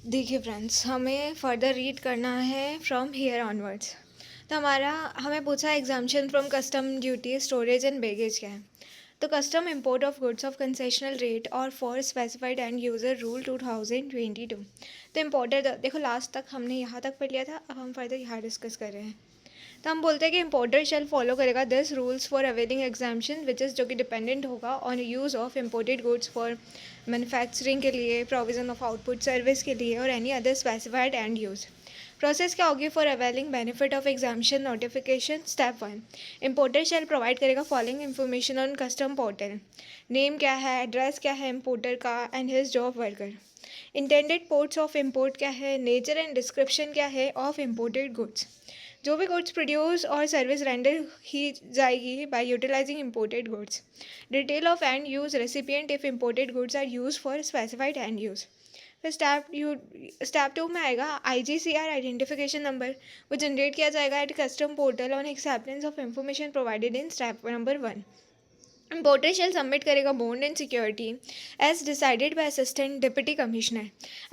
देखिए फ्रेंड्स, हमें further read करना है फ्रॉम हियर ऑनवर्ड्स। तो हमें पूछा exemption from custom duty storage and baggage क्या है। तो custom import of goods of concessional rate और for specified end user rule 2022। तो इम्पोर्टर देखो, लास्ट तक हमने यहाँ तक पढ़ लिया था, अब हम फर्दर यहाँ डिस्कस कर रहे हैं। तो हम बोलते हैं कि इम्पोर्टर शेल फॉलो करेगा this rules for availing exemption which is जो कि डिपेंडेंट होगा on use of imported goods for manufacturing के लिए, प्रोविजन ऑफ आउटपुट सर्विस के लिए और any other specified end use. Process क्या होगी for availing benefit of exemption notification. Step 1, importer shall provide करेगा following information on custom portal. Name क्या है, एड्रेस क्या है इम्पोर्टर का and his job worker. Intended ports of import क्या है, नेचर एंड डिस्क्रिप्शन क्या है ऑफ इम्पोर्टेड गुड्स। जो भी गुड्स प्रोड्यूस और सर्विस रेंडर ही जाएगी by utilising imported goods. Detail of end use recipient if imported goods are use for specified end use. फिर स्टेप 2 में आएगा IGCR आइडेंटिफिकेशन नंबर, वो जनरेट किया जाएगा at custom portal on acceptance of information provided in step number 1। Importer shall submit करेगा bond and security as decided by assistant deputy commissioner.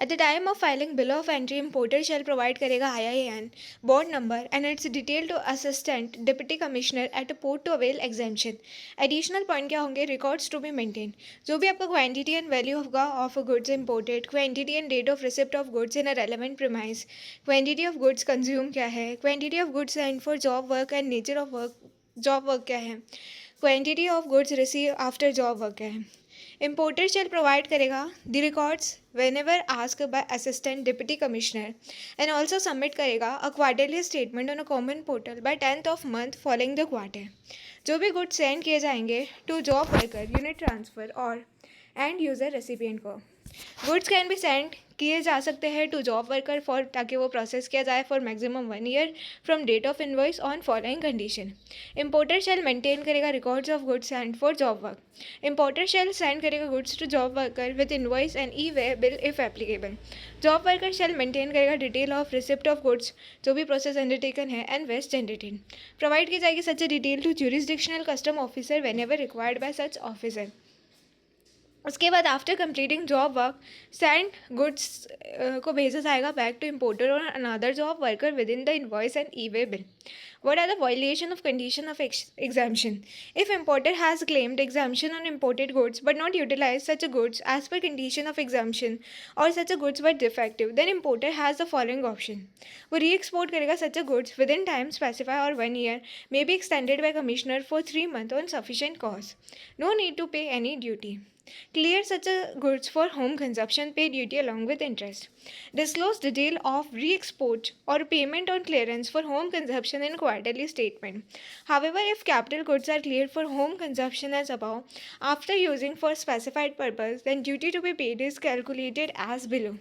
At the time of filing bill of entry, importer shall provide करेगा IIN, bond number and its detail to assistant deputy commissioner at a port to avail exemption. Additional point क्या होंगे, records to be maintain. जो भी आपका quantity and value होगा of goods imported, quantity and date of receipt of goods in a relevant premise, quantity of goods consume क्या है, quantity of goods sent for job work and nature of work, job work क्या है, quantity of goods receive after job work है। Importer shall provide करेगा the records whenever ask by assistant deputy commissioner and also submit करेगा a quarterly statement on a common portal by 10th of month following the quarter. जो भी goods send किए जाएंगे to job worker, unit transfer और end user recipient को। Goods can be send किए जा सकते हैं टू जॉब वर्कर फॉर, ताकि वो प्रोसेस किया जाए for maximum 1 year from date of invoice on following condition. Importer shall maintain करेगा records of goods send for job work. Importer shall send करेगा goods to job worker with invoice and e-way bill if applicable. Job worker shall maintain करेगा detail of receipt of goods, जो भी process undertaken है and waste generated. Provide की जाएगी such a detail to jurisdictional custom officer when ever required by such officer. उसके बाद after completing job work, send goods को भेजा जाएगा बैक टू इम्पोर्टर और another job worker with in the invoice and e-way bill. What are the violation of condition of exemption? If importer has claimed exemption on imported goods but not utilized such a goods as per condition of exemption or such a goods were defective, then importer has the following option. वो re-export करेगा such a goods within time specified or 1 year, may be extended by commissioner for 3 months on sufficient cause. No need to pay any duty. Clear such a goods for home consumption, pay duty along with interest. Disclose detail of re-export or payment on clearance for home consumption in quarterly statement. However, if capital goods are cleared for home consumption as above, after using for specified purpose, then duty to be paid is calculated as below.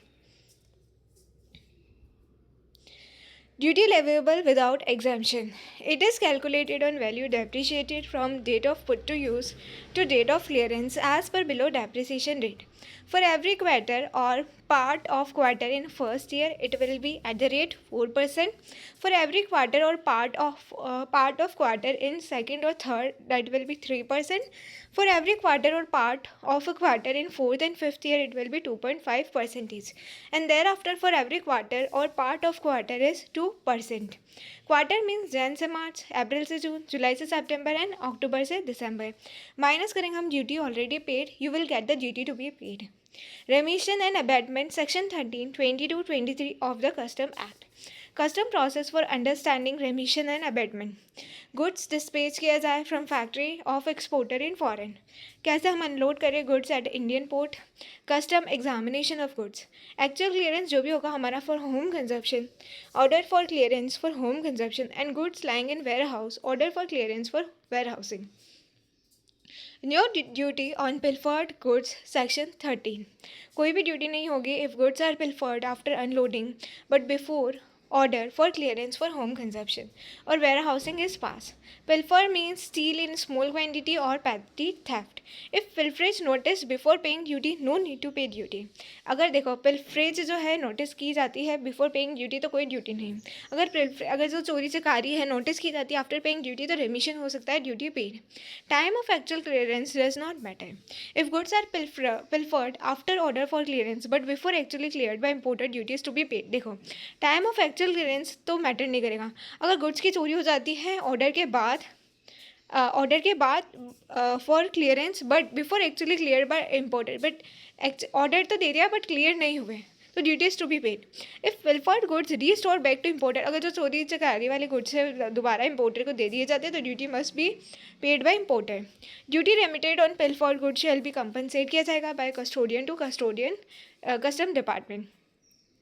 Duty leviable without exemption. It is calculated on value depreciated from date of put to use to date of clearance as per below depreciation rate. For every quarter or part of quarter in first year, it will be at the rate 4%. For every quarter or part of quarter in second or third, that will be 3%. For every quarter or part of a quarter in fourth and fifth year, it will be 2.5%. And thereafter, for every quarter or part of quarter is 2%. Quarter means Jain से मार्च, अप्रैल से जून, जुलाई से सितंबर and October से दिसंबर। Minus करेंगे हम duty already paid, you will get the duty to be paid. Remission and abatement section 13, 22, 23 of the custom act. Custom process for understanding remission and abatement. Goods dispatch किया जाए from factory of exporter in foreign. कैसे हम अनलोड करें goods at Indian port. Custom examination of goods. Actual clearance जो भी होगा हमारा for home consumption, order for clearance for home consumption and goods lying in warehouse, order for clearance for warehousing. No duty on pilfered goods section 13। कोई भी duty नहीं होगी if goods are pilfered after unloading but before order for clearance for home consumption or warehousing is passed. Pilfer means steal in small quantity or petty theft. If pilferage noticed before paying duty, no need to pay duty. अगर देखो pilferage जो है notice की जाती है before paying duty तो कोई duty नहीं. अगर जो चोरी चकारी है नोटिस की जाती है आफ्टर पेइंग ड्यूटी तो रेमिशन हो सकता है duty paid. Time of actual clearance does not matter. If goods are pilfered after order for clearance but before actually cleared by imported duties to be paid. देखो time of actual clearance तो matter नहीं करेगा. अगर goods की चोरी हो जाती है ऑर्डर के बाद for clearance but before actually clear by imported but order तो दे दिया बट क्लियर नहीं हुए तो duties to be paid. If pilfered goods restore back to imported, अगर जो चोरी चकारी वाले गुड्स है दोबारा इम्पोर्टर को दे दिए जाते हैं तो duty must be paid by importer. Duty remitted on pilfered goods shall be compensate किया जाएगा by custodian to custodian custom department.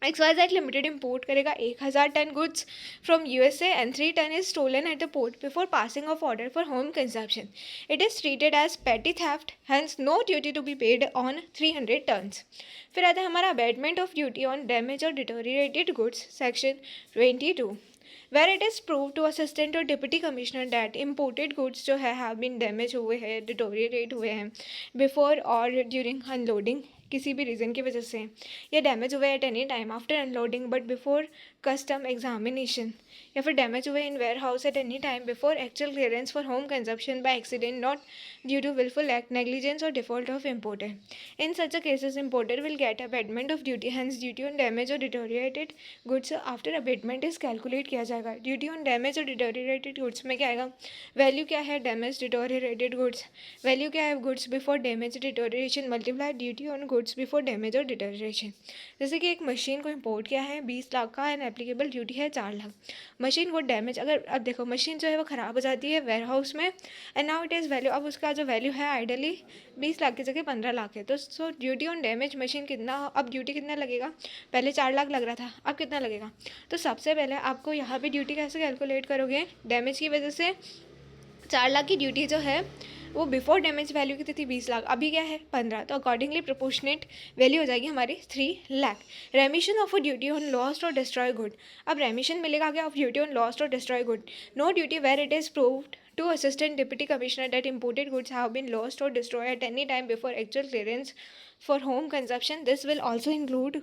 XYZ limited import करेगा 1000 ton goods from USA and 3 ton is stolen at the port before passing of order for home consumption. It is treated as petty theft, hence no duty to be paid on 300 tons. फिर आता है हमारा abetment of duty on damage और deteriorated goods section 22 where it is proved to assistant or deputy commissioner that imported goods जो है have been damaged हुए हैं deteriorate हुए हैं before और during unloading किसी भी रीज़न की वजह से या डैमेज हुए at any time after unloading but before custom examination या फिर डैमेज हुए in warehouse at any time before actual clearance for home consumption by accident not due to wilful act negligence और default of importer. In such a cases importer will get abatement of duty, hence duty on damage और deteriorated goods after abatement is calculate किया जाएगा. Duty on damage और deteriorated goods में क्या आएगा, value क्या है डैमेज डिटोरिएटेड गुड्स, वैल्यू क्या है goods before damage deterioration multiply duty on goods before damage और डिटोरिएशन. जैसे कि एक मशीन को इम्पोर्ट किया है 20 लाख का एंड एप्लीकेबल ड्यूटी है 4 लाख. मशीन को डैमेज अगर अब देखो मशीन जो है वो ख़राब हो जाती है वेयर हाउस में and now it is value, अब उसका जो वैल्यू है आइडली 20 लाख की जगह 15 लाख है. तो सो ड्यूटी ऑन डैमेज मशीन कितना, अब ड्यूटी कितना लगेगा, पहले 4 लाख लग रहा था अब कितना लगेगा. तो सबसे पहले आपको यहाँ पे ड्यूटी कैसे कैलकुलेट करोगे, डैमेज की वजह से 4 लाख की ड्यूटी जो है वो बिफोर डैमेज वैल्यू कितनी थी 20 लाख, अभी क्या है 15, तो अकॉर्डिंगली प्रोपोर्शनेट वैल्यू हो जाएगी हमारी 3 lakh. Remission of a duty on lost और डिस्ट्रॉय गुड, अब रेमिशन मिलेगा क्या ऑफ ड्यूटी ऑन लॉस्ट और destroy good. No duty where it is proved to assistant deputy commissioner that imported goods have been lost or destroyed at any time before actual clearance for home consumption. This will also include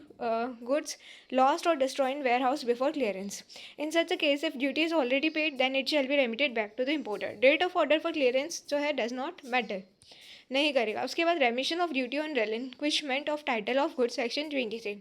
goods lost or destroyed in warehouse before clearance. In such a case, if duty is already paid, then it shall be remitted back to the importer. Date of order for clearance जो है does not matter, नहीं करेगा. उसके बाद remission of duty on relinquishment of title of goods section 23.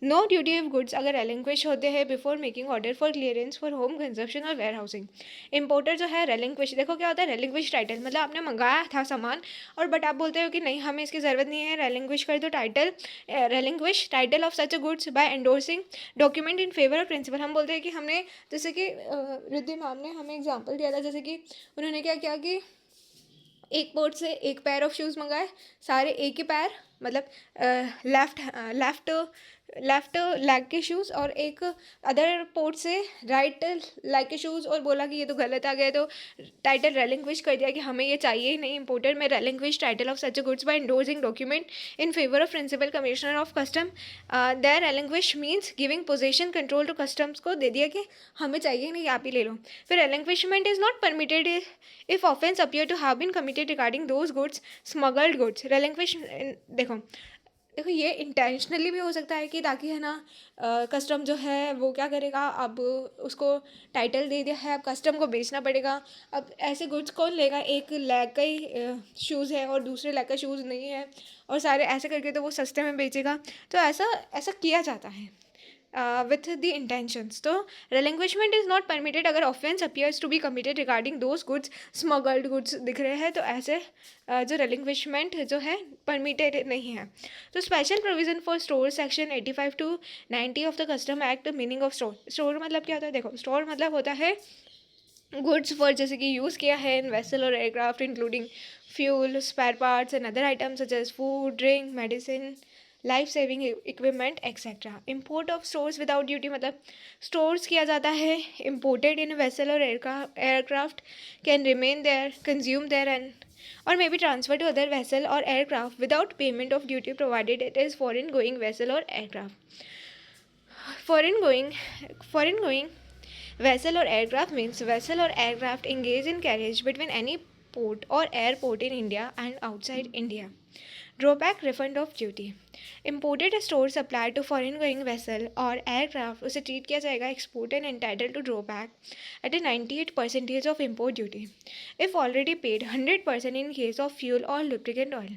No duty of goods अगर relinquish होते हैं before making order for clearance for home consumption और वेयर हाउसिंग. इम्पोर्टर जो है रेलिंक्विश, देखो क्या होता है रेलिंक्विश टाइटल, मतलब आपने मंगाया था सामान और बट आप बोलते हो कि नहीं हमें इसकी ज़रूरत नहीं है, रेलिंक्विश कर दो title, relinquish title of such a goods by endorsing document in favour of principal. हम बोलते हैं कि हमने जैसे कि रिद्धि मैम ने हमें एग्जाम्पल दिया था, जैसे कि उन्होंने क्या किया कि एक पोर्ट से एक पैर ऑफ शूज़ मंगाए, सारे एक ही पैर, मतलब लेफ्ट लेफ्ट लेग के शूज़, और एक अदर पोर्ट से राइट लेग के शूज़, और बोला कि ये तो गलत आ गया, तो टाइटल रेलिंक्विश कर दिया कि हमें ये चाहिए ही नहीं. इंपोर्टर में relinquish title of such goods by endorsing document in favour of principal commissioner of custom. There relinquish means giving possession control to customs को दे दिया कि हमें चाहिए नहीं आप ही ले लो. फिर relinquishment is not permitted if offence appear to have been committed regarding those goods smuggled goods. Relinquish देखो ये इंटेंशनली भी हो सकता है कि ताकि है ना कस्टम जो है वो क्या करेगा, अब उसको टाइटल दे दिया है अब कस्टम को बेचना पड़ेगा. अब ऐसे गुड्स कौन लेगा, एक लेग का ही शूज़ है और दूसरे लेग का शूज़ नहीं है और सारे ऐसे करके तो वो सस्ते में बेचेगा. तो ऐसा किया जाता है with the intentions. तो relinquishment is not permitted अगर offense appears to be committed regarding those goods smuggled goods दिख रहे हैं, तो ऐसे जो relinquishment जो है permitted नहीं है. तो special provision for store section 85 to 90 of the custom act. meaning of store, store मतलब क्या होता है, देखो store मतलब होता है गुड्स फॉर जैसे कि यूज़ किया है इन वेसल और aircraft including fuel spare parts and other items such as food drink medicine life saving equipment etcetera. Import of stores without duty मतलब स्टोर्स किया जाता है इम्पोर्टेड इन वेसल और aircraft can remain there consume there and or may be transferred to other vessel or aircraft without payment of duty provided it is foreign going vessel or aircraft. Foreign going, foreign going vessel or aircraft means vessel or aircraft engaged in carriage between any port or airport in India and outside India. Drawback refund of duty. Imported stores applied to foreign going vessel और aircraft उसे treat किया जाएगा export and entitled to drawback at a 98% of import duty if already paid 100% in case of fuel or lubricant oil.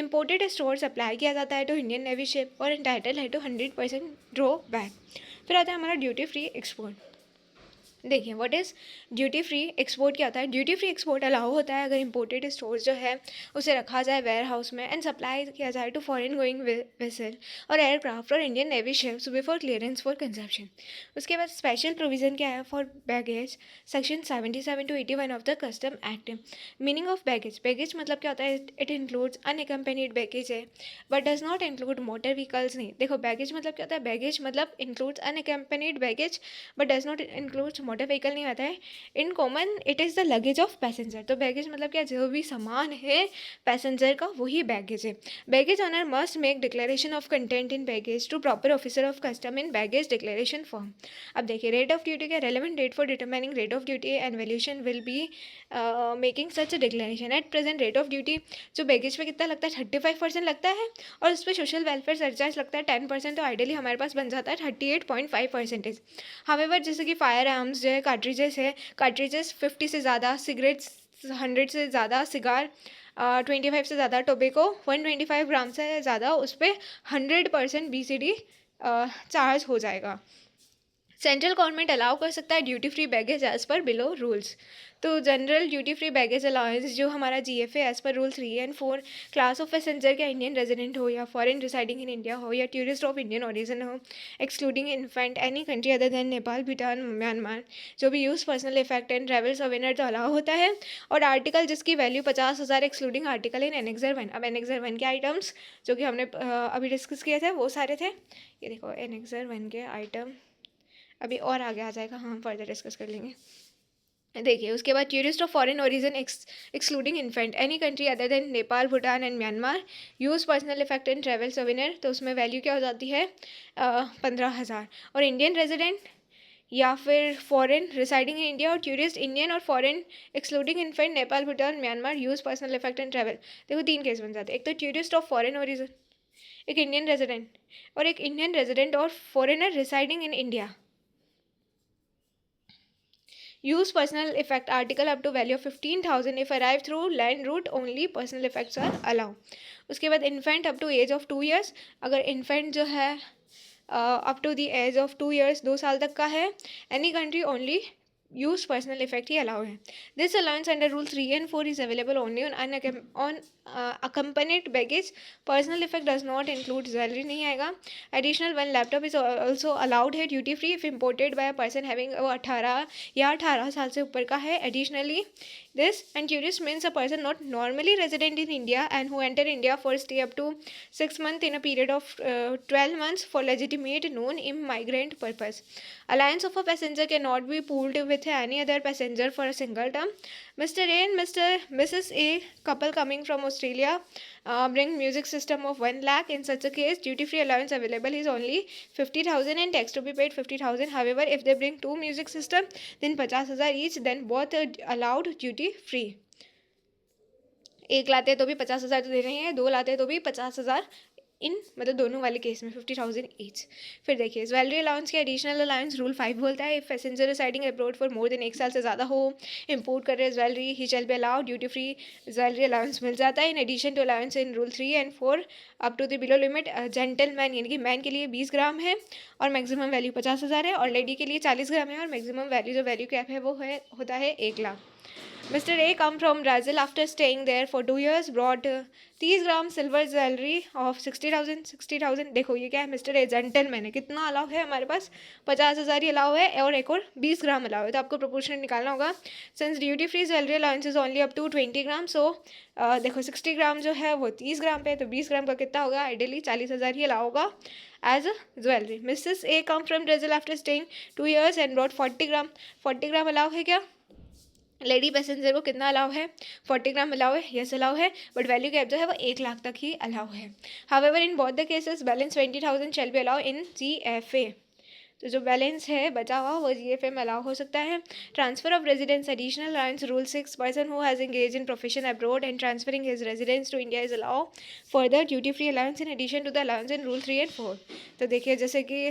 Imported stores apply किया जाता है to Indian Navy ship और entitled है to 100% drawback. फिर आता है हमारा ड्यूटी फ्री एक्सपोर्ट. देखिए what is duty free export क्या होता है. ड्यूटी फ्री एक्सपोर्ट अलाउ होता है अगर इंपोर्टेड स्टोर्स जो है उसे रखा जाए वेयर हाउस में एंड सप्लाई किया जाए टू फॉरेन गोइंग वेसल और एयरक्राफ्ट और Indian navy ships before clearance for consumption. उसके बाद स्पेशल प्रोविजन क्या है for baggage. Section 77 to 81 of the custom act. Meaning of baggage. Baggage मतलब क्या होता है. इट इंक्लूड्स अनएकम्पेनिड बैगेज है but does not include motor vehicles. नहीं, देखो बैगेज मतलब क्या होता है. बैगेज मतलब includes अनएकम्पेनिड baggage but does not includes motor vehicle नहीं आता है. In common it is the luggage of passenger. तो बैगेज मतलब क्या, जो भी सामान है पैसेंजर का वही बैगेज है. Baggage owner must make declaration of content in baggage to proper officer of custom in baggage declaration form. अब देखिए रेट ऑफ ड्यूटी का relevant date for determining rate of duty and valuation will be making such a declaration. At present rate of duty जो baggage पे कितना लगता है 35% लगता है और उस पर सोशल वेलफेयर सरचार्ज लगता है 10%. तो आइडियली हमारे पास बन जाता है 38.5%. हावेवर जैसे कि फायर आर्म्स जो है, कार्ट्रिजेस है, कार्ट्रिजेस 50 से ज़्यादा, सिगरेट्स 100 से ज़्यादा, सिगार 25 से ज़्यादा, टोबैको 125 ग्राम से ज़्यादा, उस पर 100% BCD चार्ज हो जाएगा. सेंट्रल गवर्नमेंट अलाउ कर सकता है duty free baggage as per below rules. तो general duty free baggage allowance जो हमारा GFA as per rule 3 and 4 class of passenger का इंडियन रेजिडेंट हो या फॉरेन रिसाइडिंग इन इंडिया हो या टूरिस्ट ऑफ इंडियन ओरिजिन हो excluding infant any country other than Nepal, Bhutan, Myanmar, जो भी use personal effect and travel souvenir तो allow होता है. और आर्टिकल जिसकी value 50,000 excluding article in annexure 1. अब एनेक्सर 1 के आइटम्स जो कि हमने अभी डिस्कस किए थे वो सारे थे. ये देखो एनेक्सर 1 के आइटम अभी और आगे आ जाएगा, हम फर्दर डिस्कस कर लेंगे. देखिए उसके बाद tourist of foreign origin excluding infant any country other than Nepal, Bhutan and Myanmar use personal effect and travel souvenir. तो उसमें वैल्यू क्या हो जाती है 15,000. और इंडियन रेजिडेंट या फिर फॉरेन रिसाइडिंग इन इंडिया और टूरिस्ट इंडियन और foreign excluding infant Nepal, Bhutan, Myanmar use personal effect and travel. देखो 3 केस बन जाते हैं. एक तो टूरिस्ट ऑफ फॉरेन ओरिजिन, एक इंडियन रेजिडेंट और एक इंडियन रेजिडेंट और foreigner residing in India. Use personal effect article up to value of 15,000 if arrived through land route only personal effects are allowed. उसके बाद infant up to age of 2 years. अगर infant जो है up to the age of 2 years 2 साल तक का है any country only use personal effect ही allow है. This allowance under rule 3 and 4 is available only on accompanied baggage. Personal effect does not include jewellery नहीं आएगा. Additional one laptop is also allowed है duty free if imported by a person having 18 या 18 साल से ऊपर का है. Additionally this and tourist means a person not normally resident in India and who enter India for stay up to 6 months in a period of 12 months for legitimate non-immigrant purpose. Alliance of a passenger cannot be pooled with any other passenger for a single term. Mr. A and Mrs. A couple coming from Australia bring music system of 1 lakh. In such a case, duty free allowance available is only 50,000 and tax to be paid 50,000. However, if they bring 2 music system, then 50,000 each. Then both are allowed duty free. एक लाते तो भी 50,000 तो दे रहे हैं, 2 लाते तो भी 50,000 इन मतलब दोनों वाले केस में 50,000 ईच. फिर देखिए ज्वेलरी अलाउंस के एडिशनल अलाउंस रूल 5 बोलता है if passenger residing abroad for more than 1 साल से ज़्यादा हो इंपोर्ट कर रहे ज्वेलरी ही shall be allowed duty free jewellery allowance मिल जाता है. In addition to allowance in rule 3 and 4 up to the below limit. Gentleman यानी कि मैन के लिए 20 ग्राम है और मैक्सिमम वैल्यू 50,000 है और लेडी के लिए 40 ग्राम है और मैक्सिमम वैल्यू जो वैल्यू कैप है वो है होता है 1 lakh. Mr. A come from Brazil after staying there for 2 years brought 30 gram silver jewellery of 60,000. देखो ये क्या है, मिस्टर ए जेंटलमैन है. कितना अलाउ है हमारे पास 50,000 ही अलाउ है और एक और 20 ग्राम अलाउ है. तो आपको प्रोपोर्शन निकालना होगा. Since duty free jewellery allowance is only up to 20 gram. So देखो 60 ग्राम जो है वो 30 ग्राम पे, तो 20 ग्राम का कितना होगा, आइडियली 40,000 ही अलाउ होगा as a jewellery. Mrs A come from Brazil after staying 2 years and brought 40 gram allow है क्या. लेडी पैसेंजर को कितना अलाउ है 40 ग्राम अलाउ है, यस अलाउ है, बट वैल्यू कैप जो है वो 1 लाख तक ही अलाउ है. However in both the cases balance 20,000 shall be allow in GFA. तो जो बैलेंस है बचा हुआ वो GFA में अलाउ हो सकता है. Transfer of residence additional allowance rule 6 person who has engage in profession abroad and transferring his residence to India is allow further duty free allowance in addition to the allowance in rule 3 and 4. तो देखिए जैसे कि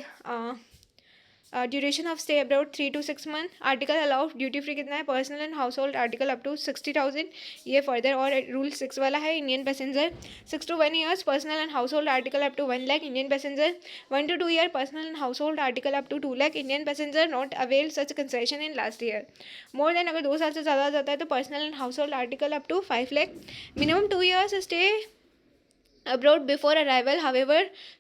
duration of stay abroad 3 to 6 month. Article allow duty free कितना है, personal and household article up to 60,000, ये further. और rule 6 वाला है Indian passenger 6 to 1 years, personal and household article up to 1 lakh Indian passenger. 1 to 2 year, personal and household article up to 2 lakh Indian passenger not avail such concession in last year. More than अगर 2 साल से ज़्यादा जाता है तो personal and household article up to 5 lakh. Minimum 2 years stay abroad before arrival. However,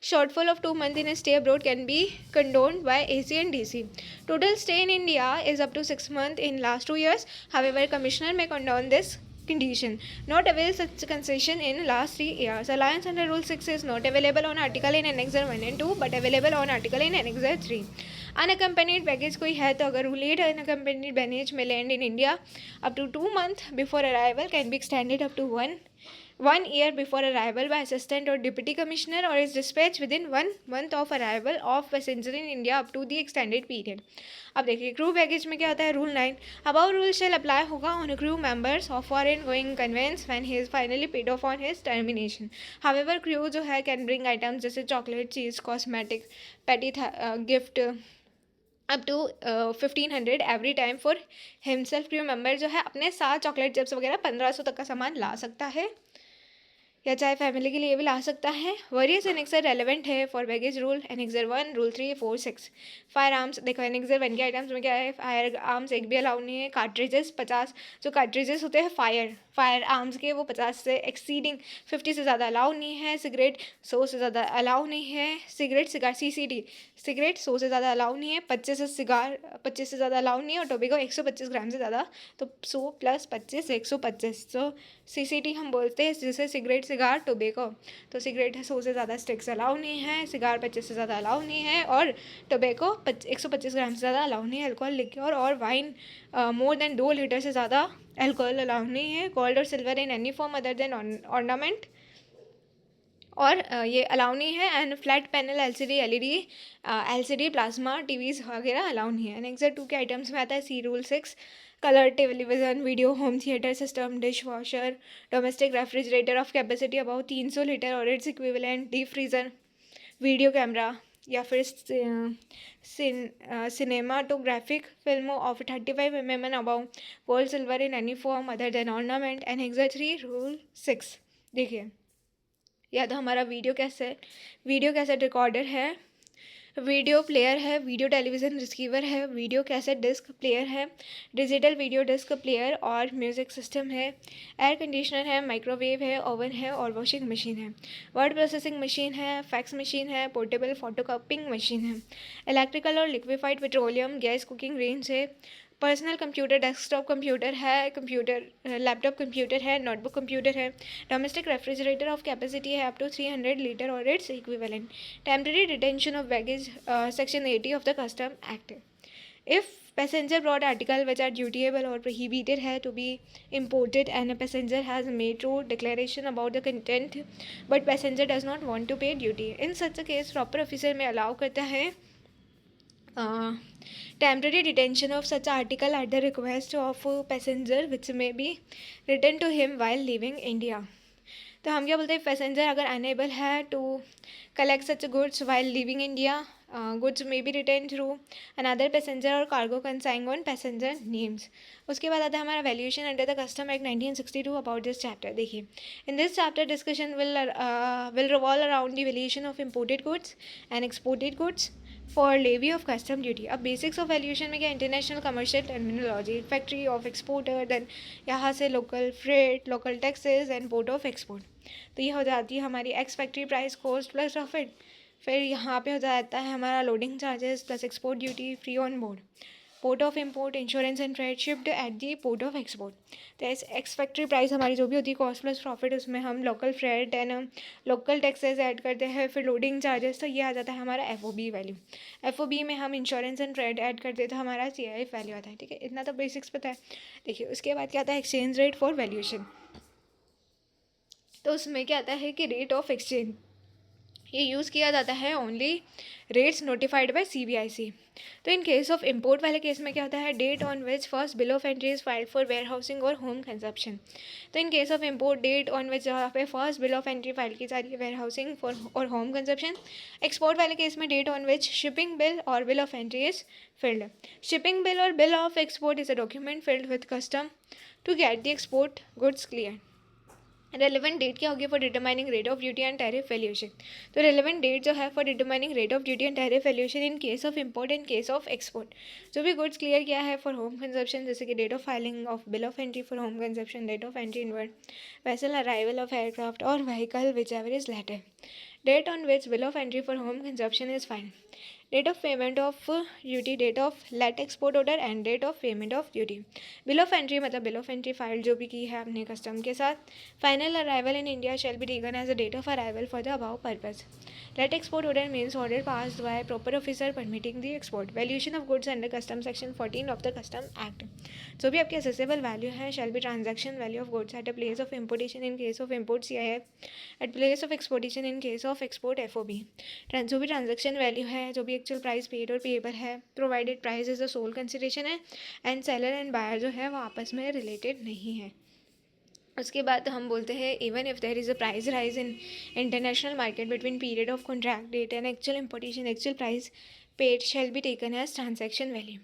shortfall of 2 months in a stay abroad can be condoned by AC and DC. Total stay in India is up to 6 months in last 2 years. However, Commissioner may condone this condition. Not avail such concession in last 3 years. Allowance under Rule 6 is not available on article in Annexure 1 and 2 but available on article in Annexure 3. Unaccompanied baggage कोई है तो अगर late unaccompanied baggage may land in India up to 2 months before arrival can be extended up to 1 year before arrival by assistant or deputy commissioner or is dispatched within 1 month of arrival of passenger in India up to the extended period. अब देखिए crew baggage में क्या होता है. Rule 9 above rule shall apply होगा on crew members of foreign going conveyance when he is finally paid off on his termination. However crew जो है can bring items जैसे chocolate, cheese, cosmetic, petty gift up to 1500 every time for himself. Crew member जो है अपने साथ chocolate chips वगैरह 1500 तक का सामान ला सकता है या चाहे फैमिली के लिए भी ला सकता है. वरियस एनेक्सर रेलेवेंट है for baggage rule. Annexure 1 rule 3 4 6. Fire arms देखो एनेक्सर 1 के आइटम्स में क्या है, फायर आर्म्स एक भी अलाउ नहीं है. कार्ट्रिजेस 50 जो कार्ट्रिजेस होते हैं फायर आर्म्स के वो 50 से एक्सीडिंग 50 से ज़्यादा अलाउ नहीं है. सिगरेट 100 से ज़्यादा अलाउ नहीं है. सिगरेट CCD सिगरेट 100 से ज़्यादा अलाउ नहीं है. 25 से ज़्यादा अलाउ नहीं है. और टोबैको 125 ग्राम से ज़्यादा, तो 100 + 25 125. तो CCD हम बोलते हैं जैसे सिगरेट, सिगार, टोबैको. तो सिगरेट 100 से ज़्यादा स्टिक्स अलाउ नहीं है. सिगार 25 से ज़्यादा अलाउ नहीं है. और टोबैको 125 ग्राम से ज़्यादा अलाउ नहीं है. अल्कोहल, लिक्योर और वाइन मोर देन 2 लीटर से ज़्यादा अल्कोहल अलाउ नहीं है. गोल्ड और silver in any form other than ornament और ये अलाउ नहीं है. And flat panel LCD plasma TVs वगैरह अलाउ नहीं है. एनेक्सर 2 के आइटम्स में आता है see rule 6 colour television, video home theatre system, dishwasher, domestic refrigerator of capacity about 300 litre और its equivalent, deep freezer, video camera या फिर सिनेमाटोग्राफिक फिल्मों of 35 mm and above, gold silver in any form other than ornament. Annexure 3 rule 6 देखिए या तो हमारा video cassette recorder है, video player है, वीडियो टेलीविज़न रिसीवर है, वीडियो कैसेट डिस्क प्लेयर है, डिजिटल वीडियो डिस्क प्लेयर और म्यूज़िक सिस्टम है, एयर कंडीशनर है, माइक्रोवेव है, ओवन है और वॉशिंग मशीन है, वर्ड प्रोसेसिंग मशीन है, फैक्स मशीन है, पोर्टेबल फोटोकॉपिंग मशीन है, इलेक्ट्रिकल और liquefied petroleum gas cooking range है, पर्सनल कंप्यूटर, डेस्कटॉप कंप्यूटर है, लैपटॉप कंप्यूटर है, नोटबुक कंप्यूटर है, डोमेस्टिक रेफ्रिजरेटर ऑफ कैपेसिटी है अप टू 300 लीटर और its equivalent. Temporary detention of baggage section 80 of the custom act. If passenger brought article which are dutiable or prohibited है to be imported and a passenger has made true declaration about the content but passenger does not want to pay duty, in such a case proper officer में allow करता है temporary detention of such article at the request of passenger which may be written to him while leaving India. तो हम क्या बोलते हैं, passenger अगर unable है to collect such goods while leaving India, goods may be return through another passenger और cargo consigned on passenger names. उसके बाद आता है हमारा valuation under the custom act 1962 about this chapter. देखिए in this chapter discussion will revolve around the valuation of imported goods and exported goods for levy of custom duty. अब basics of valuation में क्या, international commercial terminology, factory of exporter, then यहाँ से local freight, local taxes and port of export. तो ये हो जाती है हमारी ex factory price, cost plus profit. फिर यहाँ पे हो जाता है हमारा loading charges plus export duty free on board, port of import, insurance and trade shipped at the port of export. तो एक्स फैक्ट्री प्राइस हमारी जो भी होती है कॉस्ट प्लस प्रॉफिट, उसमें हम local freight and local taxes add करते हैं. फिर लोडिंग चार्जेस, तो ये आ जाता है हमारा FOB वैल्यू. FOB में हम इंश्योरेंस एंड ट्रेड ऐड करते हैं तो हमारा CIF वैल्यू आता है. ठीक है, इतना तो बेसिक्स पता है. देखिए उसके बाद क्या आता है, एक्सचेंज रेट फॉर वैल्यूएशन. तो उसमें क्या आता है कि रेट ऑफ एक्सचेंज ये यूज़ किया जाता है only rates notified by CBIC। तो इन केस ऑफ इम्पोर्ट वाले केस में क्या होता है, date on which first bill of entry is filed for warehousing और होम कंजप्शन। तो in case of import, date on which जहाँ पे first bill of entry file की जा रही है वेयर हाउसिंग फॉर और होम कंजप्शन। एक्सपोर्ट वाले केस में date on which shipping bill और bill of entry is filed. Shipping bill और bill of export is a document filed with custom to get the export goods clear. Relevant date क्या होगी for determining rate of duty and tariff valuation. तो relevant date जो है for determining rate of duty and tariff valuation in case of import and case of export. जो भी goods clear किया है for home consumption, जैसे कि date of filing of bill of entry for home consumption, date of entry inward, vessel arrival of aircraft और vehicle whichever is later, date on which bill of entry for home consumption is file, date of payment of duty, date of let export order and date of payment of duty. Bill of entry मतलब bill of entry file जो भी की है अपने custom के साथ। Final arrival in India shall be taken as a date of arrival for the above purpose. Let export order means order passed by proper officer permitting the export. Valuation of goods under custom section 14 of the custom act. जो भी आपकी assessable value है shall be transaction value of goods at a place of importation in case of import CIF, at place of exportation in case of export FOB। जो भी transaction value है, जो भी actual price paid और payable है, provided price is the sole consideration है and seller and buyer जो है वो आपस में रिलेटेड नहीं है। उसके बाद हम बोलते हैं even if there is a price rise in international market between period of contract date and actual importation, actual price paid shall be taken as transaction value.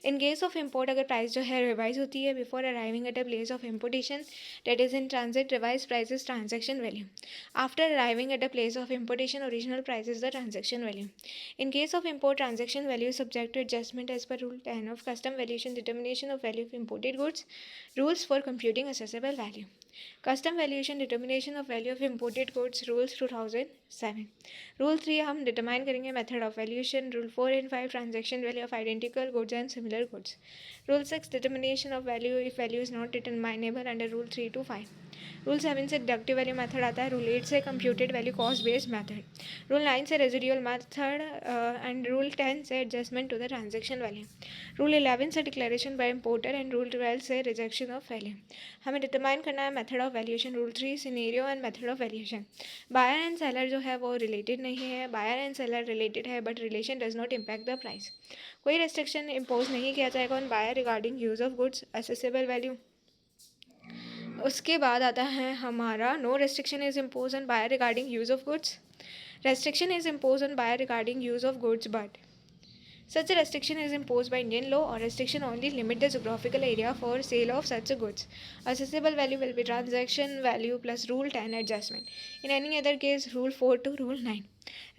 In case of import अगर price जो है revise होती है before arriving at a place of importation date is in transit, revise price is transaction value. After arriving at a place of importation original price is the transaction value. In case of import, transaction value is subject to adjustment as per Rule 10 of Custom Valuation Determination of Value of Imported Goods, Rules for Computing Assessable Value. Custom Valuation Determination of Value of Imported Goods, Rules 2007. Rule 3 हम determine करेंगे method of valuation. Rule 4 and 5 transaction value of identical goods and similar goods. Rule 6 determination of value if value is not determinable under Rule 3 to 5. Rule 7 से deductive value method आता है। Rule 8 से computed value cost based method. Rule 9 से residual method and rule 10 से adjustment to the transaction value. Rule 11 से declaration by importer and rule 12 से rejection of value. हमें determine करना है method of valuation. Rule 3 scenario and method of valuation. Buyer and seller जो है वो related नहीं है, बायर एंड सेलर रिलेटेड है but relation does not impact the price. कोई रेस्ट्रिक्शन इम्पोज नहीं किया जाएगा on buyer regarding use of goods assessable value. उसके बाद आता है हमारा no restriction is impose on buyer regarding use of goods. Restriction is impose on buyer regarding use of goods but such a restriction is imposed by Indian law or restriction only limit the geographical area for sale of such goods. Assessable value will be transaction value plus rule 10 adjustment. In any other case, rule 4 to rule 9.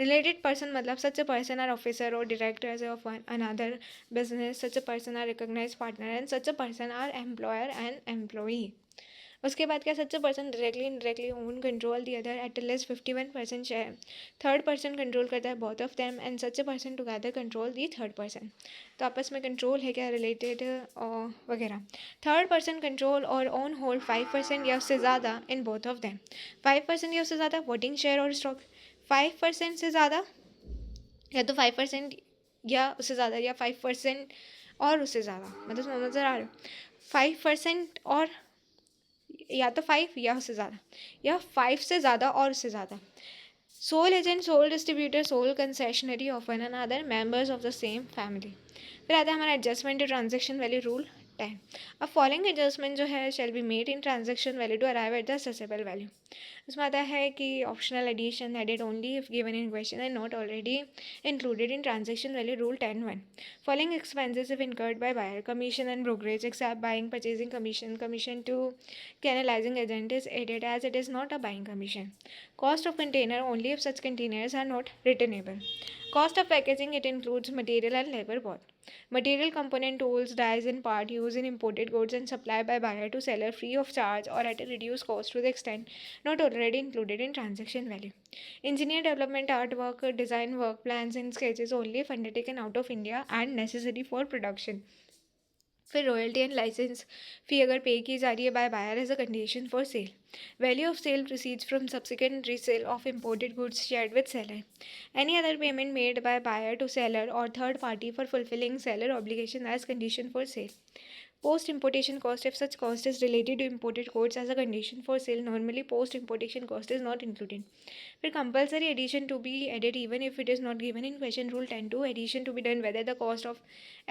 Related person मतलब such a person are officer or directors of another business, such a person are recognized partner and such a person are employer and employee. उसके बाद क्या, such person directly indirectly own control the other at least 51% share. Third person control करता है both of them and such person together control the third person. तो आपस में control है क्या रिलेटेड वगैरह। थर्ड पर्सन कंट्रोल और ओन होल्ड 5% या उससे ज़्यादा इन बोथ ऑफ देम। 5% या उससे ज़्यादा वोटिंग शेयर और स्टॉक। 5% से ज़्यादा या तो 5% या उससे ज़्यादा या 5% और उससे ज़्यादा, मतलब समझ आ रहा है। 5% और या तो 5 या उससे ज़्यादा या 5 से ज़्यादा और उससे ज़्यादा। Sole agent, sole distributor, sole concessionaire of one another members of the same family. फिर आता है हमारा adjustment to transaction value rule 10। अब फॉलोइंग एडजस्टमेंट जो है shall be made in transaction value to arrive at the assessable value. उसमें आता है कि optional addition added only if given in question and not already included in transaction value rule 10(1). Following expenses if incurred by buyer, commission and brokerage except buying purchasing commission, commission to canalizing agent is added as it is not a buying commission. Cost of container only if such containers are not returnable. Cost of packaging, it includes material and labor both. Material component, tools, dyes and part used in imported goods and supplied by buyer to seller free of charge or at a reduced cost to the extent not already included in transaction value. Engineer development, artwork, design work, plans and sketches only if undertaken out of India and necessary for production. फिर royalty and licence fee अगर pay की जा रही है by buyer as a condition for sale. Value of sale proceeds from subsequent resale of imported goods shared with seller. Any other payment made by buyer to seller और third party for fulfilling seller obligation as condition for sale. Post importation cost, if such cost is related to imported goods as a condition for sale, normally post importation cost is not included. फिर compulsory addition to be added even if it is not given in question. Rule 10(2), addition to be done whether the cost of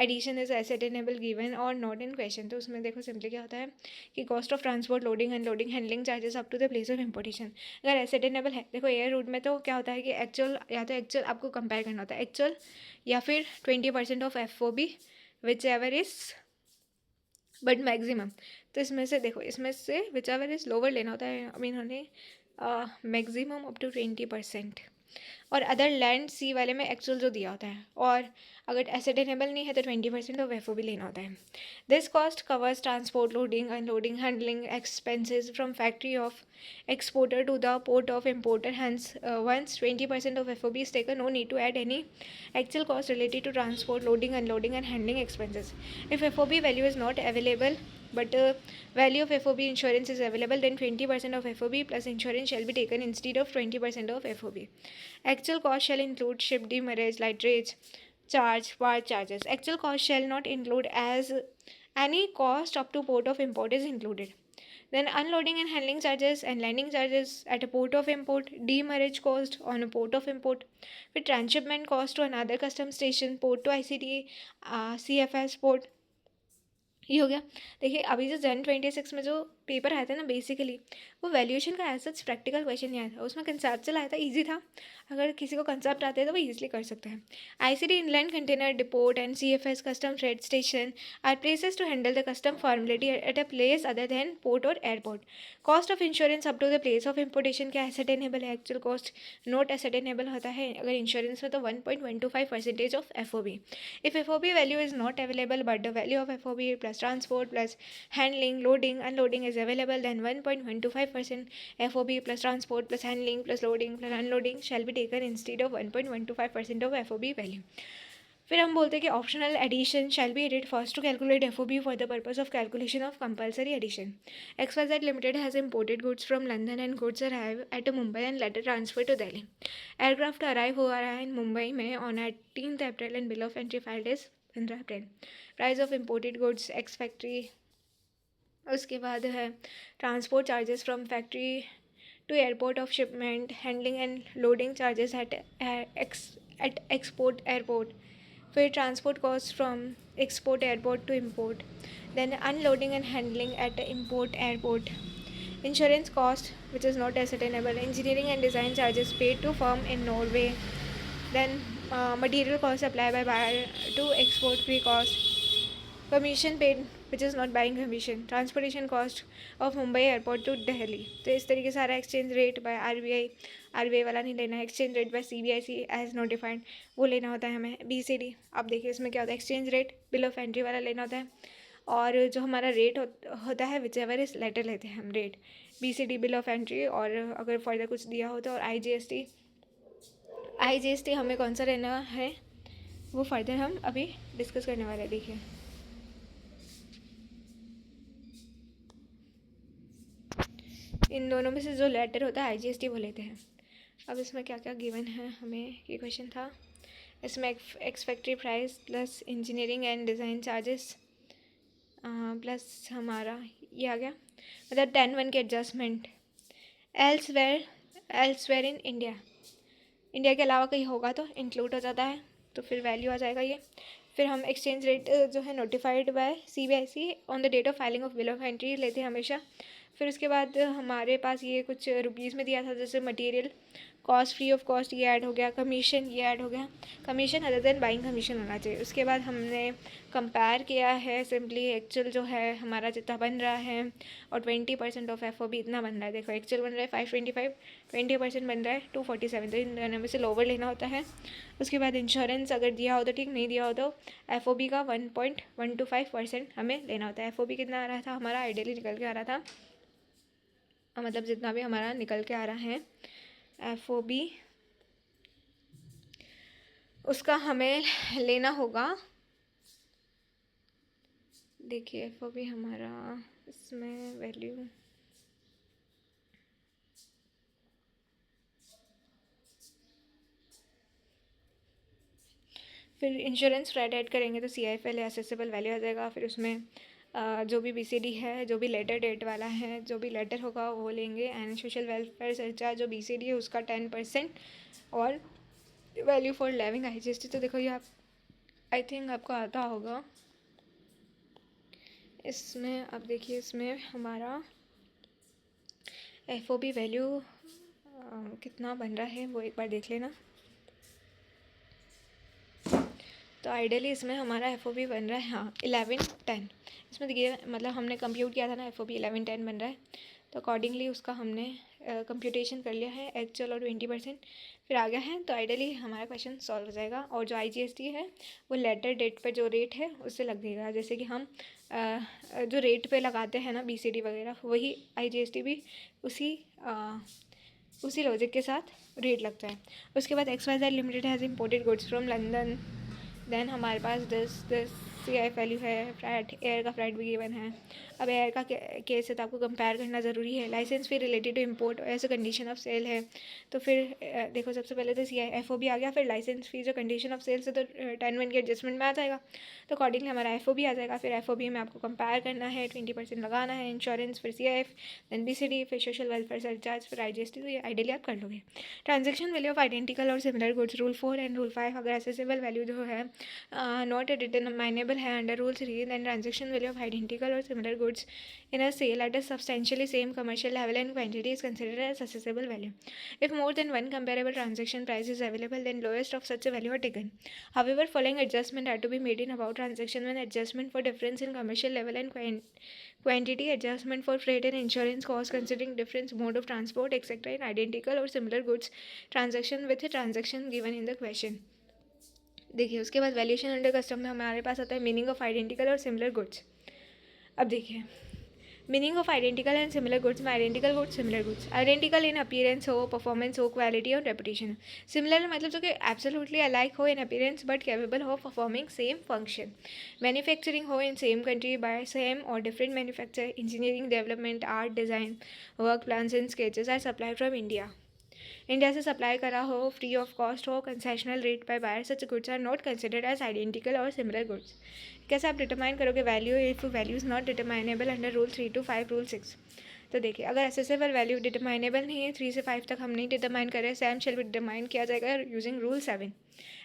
addition is ascertainable given or not in question. तो उसमें देखो simply क्या होता है कि cost of transport, loading, unloading, handling charges up to the place of importation अगर ascertainable है. देखो एयर रूट में तो क्या होता है कि एक्चुअल या तो एक्चुअल आपको कंपेयर करना होता है एक्चुअल या फिर 20% of FOB which ever is but maximum. तो इसमें से देखो इसमें से विच एवर इज लोअर लेना होता है. आई मीन इन्होंने मैक्सिमम अप टू 20%. और अदर लैंड सी वाले में एक्चुअल जो दिया होता है. और अगर एसेटेनेबल नहीं है तो 20% ऑफ FOB लेना होता है. This cost covers transport, loading, unloading, handling expenses from factory of exporter to the port of importer. Hence, once 20% of FOB is taken, no need to add any actual cost related to transport, loading, unloading, and handling expenses. If FOB value is not available, but value of FOB insurance is available, then 20% of FOB plus insurance shall be taken instead of 20% of FOB. Actual cost shall include ship demurrage, lighterage charge, part charges. Actual cost shall not include as any cost up to port of import is included. Then unloading and handling charges and landing charges at a port of import, demurrage cost on a port of import, with transshipment cost to another custom station, port to ICT, CFS port. ये हो गया. देखिए अभी जो Jan 26 में जो paper आया था ना बेसिकली वो वैल्यूएशन का ऐसा प्रैक्टिकल क्वेश्चन नहीं आया था. उसमें कंसेप्चुअल आया था, इजी था. अगर किसी को कंसेप्ट आते हैं तो वो ईजिली कर सकता है. ICT inland container depot and CFS custom trade station are places to handle the custom formality at a place other than port और airport. Cost of insurance up to the place of importation क्या ascertainable है. Actual cost note एसेटेनेबल होता है अगर insurance में तो 1.125% of FOB. If FOB value is not available but the value of FOB plus transport plus handling, loading, unloading is available, then 1.125% FOB plus transport plus handling plus loading plus unloading shall be taken instead of 1.125% of FOB value. फिर हम बोलते हैं कि optional addition shall be added first to calculate FOB for the purpose of calculation of compulsory addition. XYZ Limited has imported goods from London and goods arrive at Mumbai and later transfer to Delhi. Aircraft arrive हुआ रहा है इन मुंबई में on 18th April and bill of entry filed is 15 April. Price of imported goods ex factory. उसके बाद है transport charges from factory to airport of shipment, handling and loading charges at export airport. फिर transport cost from export airport to import. Then unloading and handling at import airport. Insurance cost which is not ascertainable. Engineering and design charges paid to firm in Norway. Then material cost applied by buyer to export free cost. Commission paid which is not buying commission. Transportation cost of Mumbai airport to Delhi. तो इस तरीके सारा exchange rate bye RBI वाला नहीं लेना है. Exchange rate by CBIC as notified वो लेना होता है हमें. BCD अब देखिए इसमें क्या होता है exchange rate bill of entry वाला लेना होता है. और जो हमारा रेट होता है विच एवर इस लेटर लेते हैं हम rate. BCD bill of entry और अगर फर्दर कुछ दिया हो तो. और IGST हमें कौन सा रहना है वो फर्दर हम अभी डिस्कस करने वाले हैं. देखिए इन दोनों में से जो लेटर होता है IGST वो लेते हैं. अब इसमें क्या क्या गिवन है हमें ये क्वेश्चन था. इसमें ex factory price plus engineering and design charges plus हमारा ये आ गया मतलब 10(1) की एडजस्टमेंट. एल्सवेयर इन इंडिया के अलावा कहीं होगा तो इंक्लूड हो जाता है तो फिर वैल्यू आ जाएगा ये. फिर हम एक्सचेंज रेट जो है notified by CBIC on the date of filing of bill of entry लेते हैं हमेशा. फिर उसके बाद हमारे पास ये कुछ रुपीज़ में दिया था जैसे material cost free of cost ये ऐड हो गया. कमीशन ये ऐड हो गया. Commission other than buying commission होना चाहिए. उसके बाद हमने कंपेयर किया है सिंपली एक्चुअल जो है हमारा जितना बन रहा है और 20% ऑफ FOB इतना बन रहा है. देखो एक्चुअल बन रहा है 525, 20% बन रहा है 247. तो इन दोनों में से लोअर लेना होता है. उसके बाद इंश्योरेंस अगर दिया हो तो ठीक, नहीं दिया हो तो FOB का 1.125% हमें लेना होता है. FOB कितना आ रहा था हमारा आइडियली निकल के आ रहा था मतलब जितना भी हमारा निकल के आ रहा है FOB उसका हमें लेना होगा. देखिए FOB हमारा इसमें वैल्यू फिर इंश्योरेंस फ्रेड ऐड करेंगे तो CIFL एसेसेबल वैल्यू आ जाएगा. फिर उसमें जो भी BCD है, जो भी लेटर डेट वाला है, जो भी लेटर होगा वो लेंगे। एंड सोशल वेलफेयर सरचार्ज जो BCD है उसका 10%। और वैल्यू फॉर लिविंग IGST तो देखो ये आप आई थिंक आपको आता होगा। इसमें अब देखिए, इसमें हमारा FOB वैल्यू कितना बन रहा है वो एक बार देख लेना। तो आइडियली इसमें हमारा FOB बन रहा है, हाँ 1110। इसमें देखिए मतलब हमने कंप्यूट किया था ना, FOB 1110 बन रहा है। तो अकॉर्डिंगली उसका हमने कंप्यूटेशन कर लिया है, एक्चुअल और 20% फिर आ गया है। तो आइडियली हमारा क्वेश्चन सॉल्व हो जाएगा। और जो IGST है वो लेटर डेट पर जो रेट है उससे लग जाएगा। जैसे कि हम जो रेट पे लगाते हैं ना BCD वगैरह, वही IGST भी उसी लॉजिक के साथ रेट लगता है। उसके बाद XYZ limited has imported goods from London. Then हमारे पास दिस CI वैल्यू है, फ्लैट एयर का फ्लैट भी गिवन है। अब एयर का केस है तो आपको कंपेयर करना ज़रूरी है। Licence fee related to import as a condition of sale है। तो फिर देखो सबसे पहले तो CI FOB आ गया, फिर लाइसेंस फी जो कंडीशन ऑफ सेल से तो 10 की एडजस्टमेंट में आ जाएगा। तो अकॉर्डिंगली हमारा FOB आ जाएगा। फिर FOB में आपको कंपेयर करना है, 20% लगाना है, इंश्योरेंस, फिर CIF, देन BCD, फिर सोशल वेलफेयर सरचार्ज, फिर IGST। तो ये आइडियली आप कर लोगे। ट्रांजेक्शन वैल्यू ऑफ आइडेंटिकल और similar goods, rule 4 and rule 5। अगर एसेसेबल वैल्यू जो है नॉट डिटरमाइनेबल है under rule 3, then transaction value of identical or similar goods in a sale at a substantially same commercial level and quantity is considered as assessable value. If more than one comparable transaction price is available, then lowest of such a value are taken. However, following adjustment are to be made in about transaction when adjustment for difference in commercial level and quantity, adjustment for freight and insurance cost considering difference mode of transport, etc. in identical or similar goods transaction with a transaction given in the question. देखिए उसके बाद valuation under custom में हमारे पास आता है meaning of identical और similar goods. अब देखिए meaning of identical and similar goods में identical goods, similar goods. Identical in appearance हो, परफॉर्मेंस हो, क्वालिटी और रेपुटेशन। सिमिलर मतलब जो कि एब्सोल्युटली अलाइक हो इन अपीयरेंस बट कैपेबल हो परफॉर्मिंग सेम फंक्शन। मैन्युफैक्चरिंग हो in same country by same और different manufacture. Engineering, development, art, design, work plans and sketches are supply from India से supply करा हो, फ्री ऑफ कॉस्ट हो, concessional rate पर buyer, such goods are not considered as identical और similar goods. कैसे आप determine करोगे value if value is not determinable under rule 3 to 5, rule 6। तो देखिए अगर एसेसेबल वैल्यू डिटरमाइनेबल नहीं है, 3 से 5 तक हम नहीं डिटरमाइन करें, सैम शेल भी डिटरमाइन किया जाएगा using rule 7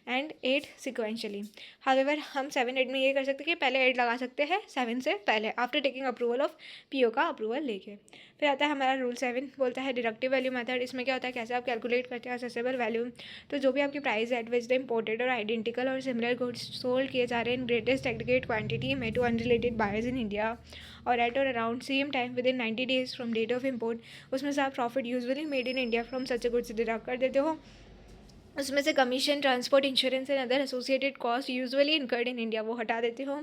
and 8 sequentially. However हम 7 8 में ये कर सकते हैं कि पहले 8 लगा सकते हैं 7 से पहले, after taking approval of PO का अप्रूवल लेके। फिर आता है हमारा रूल 7, बोलता है डिडक्टिव वैल्यू मेथड। इसमें क्या होता है, कैसे आप कैलकुलेट करते हैं एसेसेबल वैल्यू। तो जो भी आपकी price at which the imported और आइडेंटिकल और सिमिलर गुड्स सोल्ड किए जा रहे हैं इन ग्रेटेस्ट एग्रीगेट क्वांटिटी में to unrelated buyers in India और एट और around same time within 90 days from date of import, उसमें से आप profit usually made in India from such goods deduct कर देते हो। उसमें से commission, transport, insurance and other associated cost usually incurred in India वो हटा देते हो।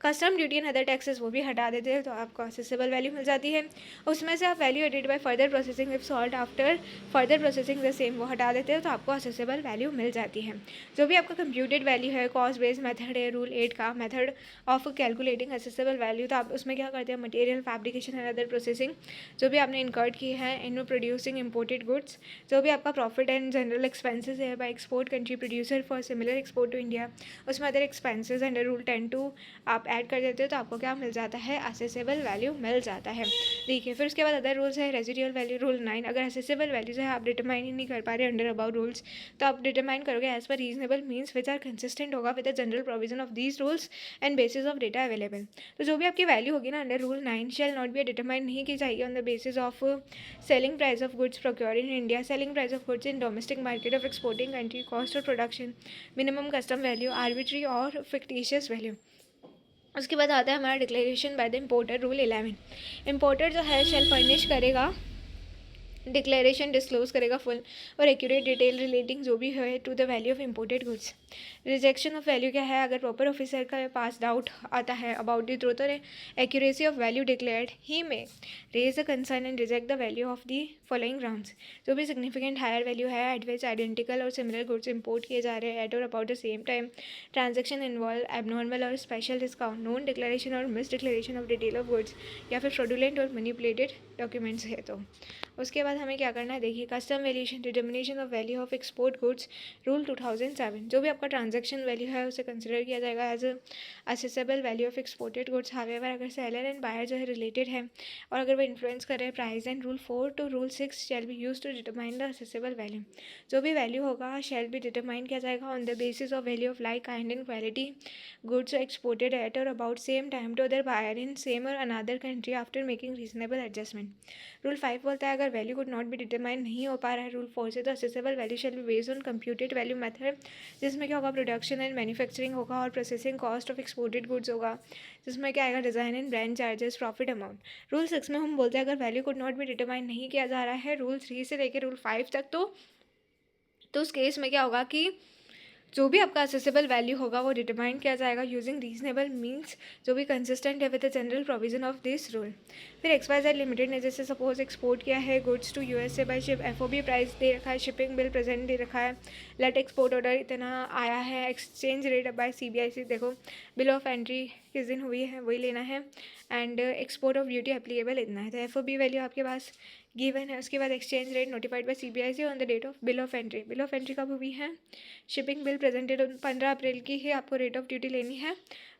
Custom duty and other taxes वो भी हटा देते हैं, तो आपको असेसेबल वैल्यू मिल जाती है। उसमें से आप value added by further processing if sold after further processing the same वो हटा देते हैं, तो आपको असेसेबल वैल्यू मिल जाती है। जो भी आपका कंप्यूटेड वैल्यू है, कॉस्ट बेस्ड मेथड है, रूल 8 का method of calculating accessible value, तो आप उसमें क्या करते हैं, material, fabrication and other processing जो भी आपने इनकर्ड की है इन प्रोड्यूसिंग इम्पोर्टेड गुड्स, जो भी आपका प्रॉफिट एंड जनरल एक्सपेंसेस है by export country producer for similar export to India, उसमें अदर एक्सपेंसेस अंडर रूल 10(2) आप ऐड कर देते हो, तो आपको क्या मिल जाता है, असेसेबल वैल्यू मिल जाता है। देखिए फिर उसके बाद अदर रूल्स है, रेजिडुअल वैल्यू रूल 9। अगर असेसेबल वैल्यू जो है आप डिटरमाइन ही नहीं कर पा रहे अंडर अबाउट रूल्स, तो आप डिटरमाइन करोगे as per reasonable means which are consistent होगा with the general provision of these rules and basis of data available. तो जो भी आपकी वैल्यू होगी ना under rule 9 shall not be determine नहीं की जाएगी on the basis of selling price of goods procured in India, selling price of goods in domestic market of exporting country, cost of production, minimum custom value, arbitrary और fictitious value. उसके बाद आता है हमारा declaration by the importer rule 11। Importer जो है shall furnish करेगा, declaration disclose करेगा फुल और एक्यूरेट डिटेल रिलेटिंग जो भी है to the value of imported goods. Rejection of value क्या है, अगर प्रॉपर ऑफिसर का पास डाउट आता है अबाउट द ट्रूथ और accuracy of value declared, he may raise the concern and reject the value of the following grounds. जो भी significant higher value है एट विच आइडेंटिकल और सिमिलर गुड्स इंपोर्ट किए जा रहे हैं एट और about the same time, transaction involve abnormal और स्पेशल डिस्काउंट, नॉन डिक्लेरेशन और misdeclaration of detail of goods, या फिर फ्रॉडुलेंट और मैनिपुलेटेड डॉक्यूमेंट्स है। तो उसके बाद हमें क्या करना है, देखिए custom valuation, determination of value of export goods rule 2007। जो भी आपका ट्रांजैक्शन वैल्यू है उसे कंसिडर किया जाएगा as assessable value of exported goods. However अगर सेलर एंड बायर जो है रिलेटेड है और अगर वो इन्फ्लुएंस कर रहे हैं price, and rule 4 to rule 6 shall be use to determine the assessable value. जो भी वैल्यू होगा शैल बी डिटरमाइन किया जाएगा on the basis of value of like kind and quality goods are exported at or about same time to other buyer in same or another country after making reasonable adjustment। Rule 5 बोलता है अगर value could not be determine नहीं हो पा रहा है rule 4 से, तो accessible value shall be based on computed value method, जिसमें क्या होगा, प्रोडक्शन एंड मैन्युफैक्चरिंग होगा और processing cost of exported goods होगा, जिसमें क्या आएगा, design and brand charges, profit amount. Rule 6 में हम बोलते हैं अगर value could not be determine नहीं किया जा रहा है रूल 3 से लेकर रूल 5 तक, तो उस केस में क्या होगा कि जो भी आपका असेसेबल वैल्यू होगा वो डिटरमाइन किया जाएगा यूजिंग रीजनेबल मीन्स, जो भी कंसिस्टेंट है with the general provision of this rule. फिर XYZ लिमिटेड ने जैसे सपोज एक्सपोर्ट किया है goods to USA by ship, FOB price दे रखा है, शिपिंग बिल प्रेजेंट दे रखा है, लेट एक्सपोर्ट ऑर्डर इतना आया है, एक्सचेंज रेट बाय CBIC देखो, बिल ऑफ एंट्री किस दिन हुई है वही लेना है, and export of duty applicable इतना है। तो FOB वैल्यू आपके पास गिवन है। उसके बाद exchange rate notified by CBIC on the date of bill of entry. Bill of entry कब हुई है, शिपिंग बिल प्रेजेंटेड 15 अप्रैल की ही आपको रेट ऑफ ड्यूटी लेनी है,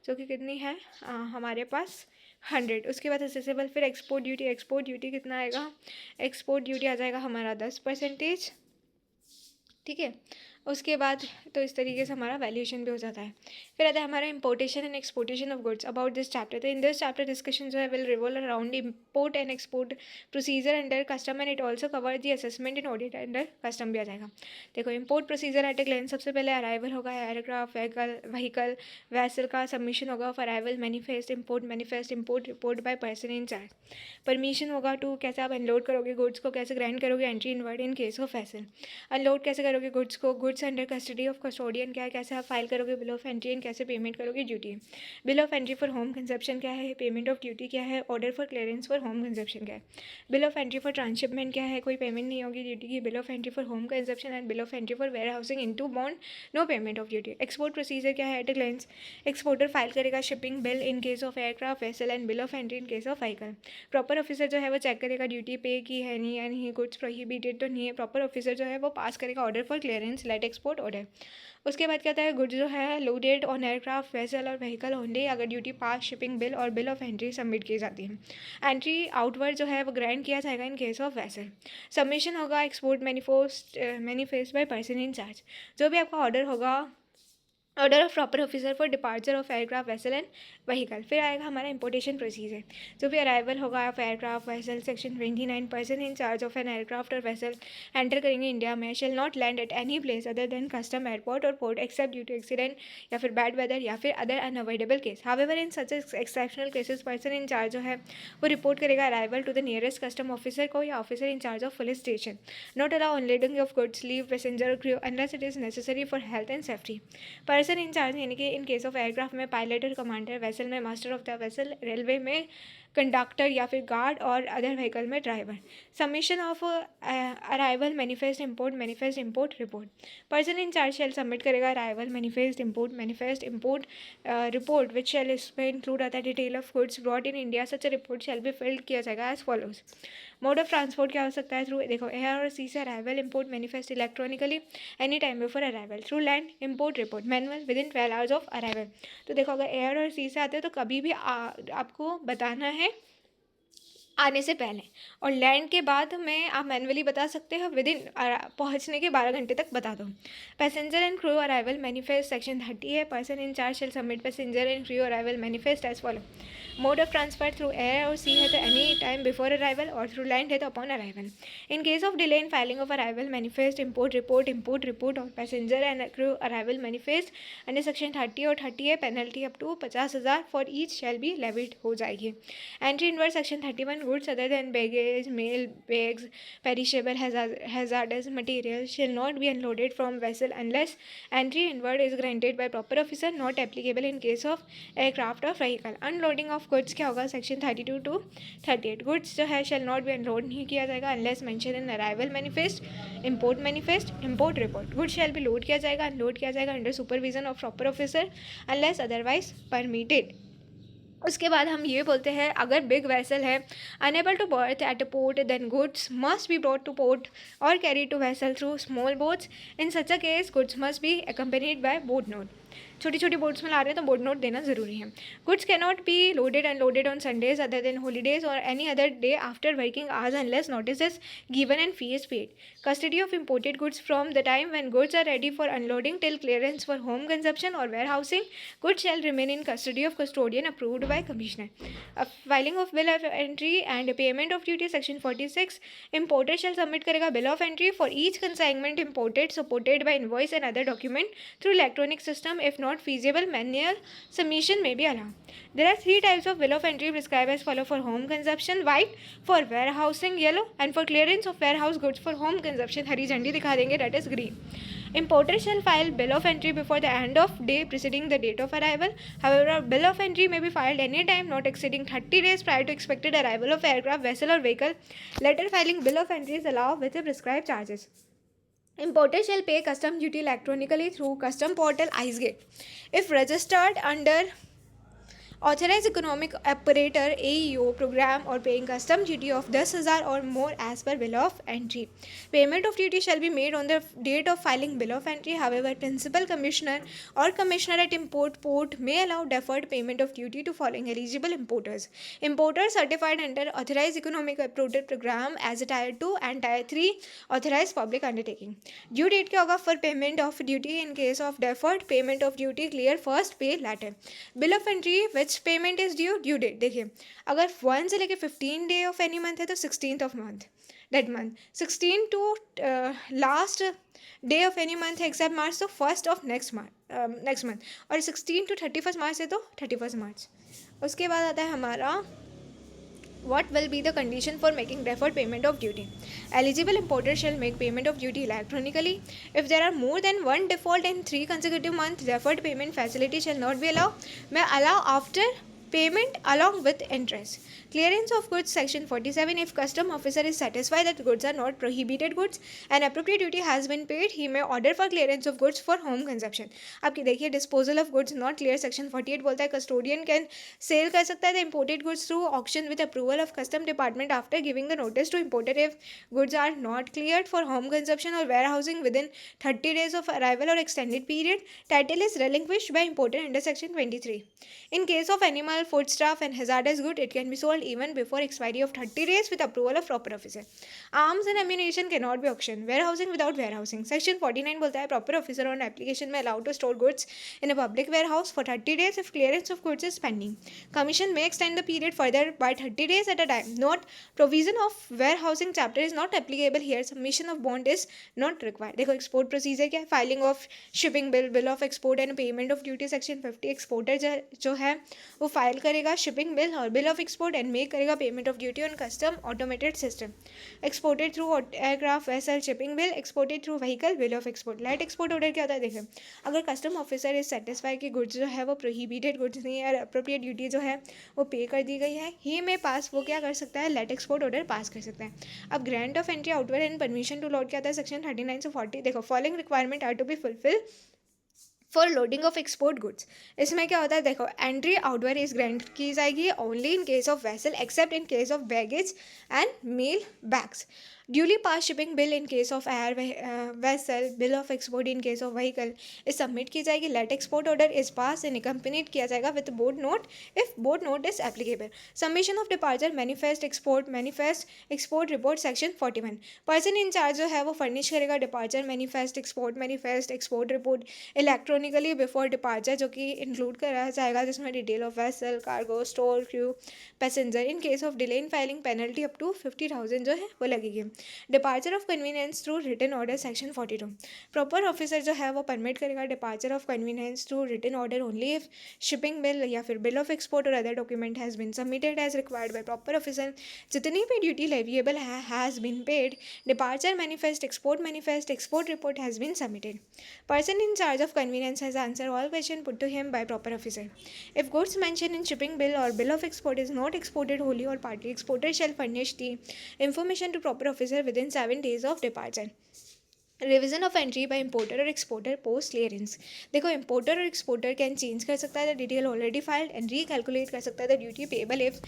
जो कि कितनी है हमारे पास 100। उसके बाद असेसेबल, फिर एक्सपोर्ट ड्यूटी, एक्सपोर्ट ड्यूटी कितना आएगा, एक्सपोर्ट ड्यूटी आ जाएगा हमारा 10%, ठीक है। उसके बाद तो इस तरीके से हमारा वैल्यूएशन भी हो जाता है। फिर आता है हमारा importation and exportation of goods about this chapter. तो इन दिस चैप्टर डिस्कशन जो है will revolve around import and export procedure under custom, and it also cover the assessment and audit under custom भी आ जाएगा। देखो import procedure eight a glens, सबसे पहले arrival होगा, aircraft vehicle vessel का submission होगा of arrival manifest, import report by person in charge. Permission होगा to कैसे आप अनलोड करोगे गुड्स को, कैसे ग्रांट करोगे entry inward in case of vessel, unload कैसे करोगे गुड्स को, goods under custody of custodian क्या है, कैसे आप फाइल करोगे बिल ऑफ एंट्री, एंड कैसे पेमेंट करोगे duty. Bill of entry for home consumption क्या है, पेमेंट ऑफ ड्यूटी क्या है, order for clearance for home consumption क्या है, bill of entry for transshipment क्या है, कोई पेमेंट नहीं होगी ड्यूटी की, bill of entry for home consumption, and bill of entry for warehousing into bond, no payment of duty. Export procedure क्या है, at a glance exporter file करेगा shipping bill in case of aircraft vessel, and bill of entry in case of vehicle. Proper officer जो है वो check करेगा duty पे की है नहीं या नहीं, गुड्स प्रोहिबिटेड तो नहीं है, प्रॉपर ऑफिसर जो है वो पास करेगा order for clearance, let export order. उसके बाद कहता है गुड्स जो है लोडेड ऑन एयरक्राफ्ट वेसल और व्हीकल ओनली अगर ड्यूटी पास, शिपिंग बिल और बिल ऑफ एंट्री सबमिट की जाती है। एंट्री आउटवर्ड जो है वो ग्रांट किया जाएगा in case of vessel. Submission होगा export manifest by person in charge. जो भी आपका ऑर्डर होगा, order of proper officer for departure of aircraft vessel and vehicle. फिर आएगा हमारा इंपोर्टेशन प्रोसीजर, जो भी अराइवल होगा of aircraft vessel section 29, person in charge of an aircraft और वेसल एंटर करेंगे इंडिया में shall not land at any place other than custom airport और port accept due to accident या फिर bad weather या फिर other unavoidable case. However in such exceptional cases person in charge जो है वो रिपोर्ट करेगा arrival to the nearest custom officer को या officer in charge of police station. Not allow unloading of goods, leave passenger crew unless it is necessary for health and safety. Person in charge यानी कि in case of aircraft में pilot और commander, vessel में master of the vessel, railway में conductor या फिर guard और other vehicle में driver. Submission of arrival manifest import report. Person in charge shall submit करेगा arrival manifest import report which shall इसमें इंक्लूड आता है detail of goods brought in India. Such report shall be filed किया जाएगा as follows. Mode of transport क्या हो सकता है, थ्रू देखो एयर और सी से arrival import manifest electronically any time before arrival, through land import report manual with in 12 hours of arrival. तो देखो अगर एयर और सी से आते हैं तो कभी भी आपको बताना है आने से पहले, और लैंड के बाद में आप मैनुअली बता सकते हो, विद इन पहुँचने के 12 घंटे तक बता दो। Passenger and crew arrival manifest section 30 है, person in charge shall submit passenger and crew arrival manifest as follow. Mode of transfer through air और सी है तो एनी टाइम बिफोर अराइवल, और थ्रू लैंड है तो upon arrival. In case of delay in filing of arrival manifest import report और passenger and crew arrival manifest under section 30 और 30 है, penalty up to 50,000 for each shall be levied हो जाएगी। Entry inward section 31 goods other than baggage, mail, bags, perishable, hazardous material shall not be unloaded from vessel unless entry inward is granted by proper officer, not applicable in case of aircraft or vehicle. Unloading of goods क्या होगा, section 32 to 38। Goods जो है shall not be unload नहीं किया जाएगा unless mentioned in arrival manifest, import report। Goods shall be load किया जाएगा, unload किया जाएगा under supervision of proper officer unless otherwise permitted। उसके बाद हम ये बोलते हैं अगर बिग वेसल है unable to berth at a port then goods must be brought to port और carry to vessel through small boats in such a case goods must be accompanied by boat note. छोटी छोटी boats में ला रहे हैं तो boat note देना ज़रूरी है. Goods cannot be loaded unloaded on Sundays other than holidays और any other day after working hours unless notice is given and fee is paid. Custody of imported goods from the time when goods are ready for unloading till clearance for home consumption or warehousing. Goods shall remain in custody of custodian approved by Commissioner. A filing of bill of entry and payment of duty section 46. Importer shall submit करेगा bill of entry for each consignment imported supported by invoice and other document through electronic system. If not feasible, manual submission may be allowed. There are three types of bill of entry prescribed as follow: for home consumption white, for warehousing yellow, and for clearance of warehouse goods for home consumption हरी झंडी दिखा देंगे, that is green. Importer shall file bill of entry before the end of day preceding the date of arrival. However, bill of entry may be filed any time not exceeding 30 days prior to expected arrival of aircraft, vessel or vehicle. Later filing bill of entry is allowed with the prescribed charges. Importer shall pay custom duty electronically through custom portal IceGate. If registered under Authorized Economic Operator AEO program or paying custom duty of 10,000 or more as per bill of entry. Payment of duty shall be made on the date of filing bill of entry. However, Principal Commissioner or Commissioner at Import Port may allow deferred payment of duty to following eligible importers. Importers certified under Authorized Economic Operator program as a Tier 2 and Tier 3 authorized public undertaking. Due date क्या होगा for payment of duty in case of deferred payment of duty clear first pay later. Bill of entry which payment is due date. देखिए अगर 1 से लेके 15 day of any month है तो 16th of month that month 16 to last day of any month है except March तो first of next month और 16 to 31 मार्च है तो 31 मार्च. उसके बाद आता है हमारा what will be the condition for making deferred payment of duty. Eligible importer shall make payment of duty electronically. If there are more than one default in 3 consecutive months, deferred payment facility shall not be allowed. May allow after payment along with interest. Clearance of goods section 47. If custom officer is satisfied that goods are not prohibited goods and appropriate duty has been paid, he may order for clearance of goods for home consumption. आपकी देखिए disposal of goods not clear section 48 बोलता है custodian can sale कर सकता है the imported goods through auction with approval of custom department after giving the notice to importer. If goods are not cleared for home consumption or warehousing within 30 days of arrival or extended period, title is relinquished by importer under section 23. In case of animal, foodstuff and hazardous good, it can be sold even before expiry of 30 days with approval of proper officer. Arms and ammunition cannot be auctioned. Warehousing without warehousing. Section 49 बोलता है proper officer on application may allowed to store goods in a public warehouse for 30 days if clearance of goods is pending. Commission may extend the period further by 30 days at a time. Note: provision of warehousing chapter is not applicable here. Submission of bond is not required. देखो export procedure क्या है? Filing of shipping bill, bill of export and payment of duty section 50. Exporter जो है वो file करेगा shipping bill और bill of export and make करेगा payment of duty on custom automated system. Exported through aircraft vessel shipping bill. Exported through vehicle bill of export. Let export order क्या होता है? देखें अगर कस्टम ऑफिसर इज सेटिस्फाई कि goods जो है वो प्रोहिबिटेड गुड्स नहीं है और अप्रोप्रिएट ड्यूटी जो है वो पे कर दी गई है, ही में पास वो क्या कर सकता है? लेट एक्सपोर्ट ऑर्डर पास कर सकता है. अब grant of entry outward and permission to load क्या आता है? सेक्शन 39 से 40. देखो following requirement are to be fulfil for loading of export goods. इसमें क्या होता है? देखो एंट्री आउटवर्ड इज ग्रांट की जाएगी only in case of vessel except in case of baggage and mail bags. Duly pass shipping bill in case of air vessel. Bill of export in case of vehicle is submit की जाएगी. Let export order is pass and accompanied किया जाएगा with board note if board note is applicable. Submission of departure manifest export report section 41. Person in charge जो है वो furnish करेगा departure manifest export report electronically before departure, जो कि include करा जाएगा जिसमें detail of vessel, cargo, store, crew, passenger. In case of delay in filing penalty up to 50,000 जो है वो लगेगी. Departure of conveyance through written order section 42. Proper officer जो है वो परमिट करेगा departure of conveyance through written order only if shipping bill या फिर बिल ऑफ एक्सपोर्ट और other document has been submitted as required by proper officer. जितनी भी duty leviable है has been paid. Departure manifest export report has been submitted. Person in charge of convenience has answered all questions put to him by proper officer. If goods mentioned in shipping bill or bill of export is not exported wholly or partly, exporter shall furnish the information to proper officer within 7 days of departure. Revision of entry by importer और exporter post clearance. देखो importer और exporter can change कर सकता है the detail already filed and recalculate कर सकता है the duty payable if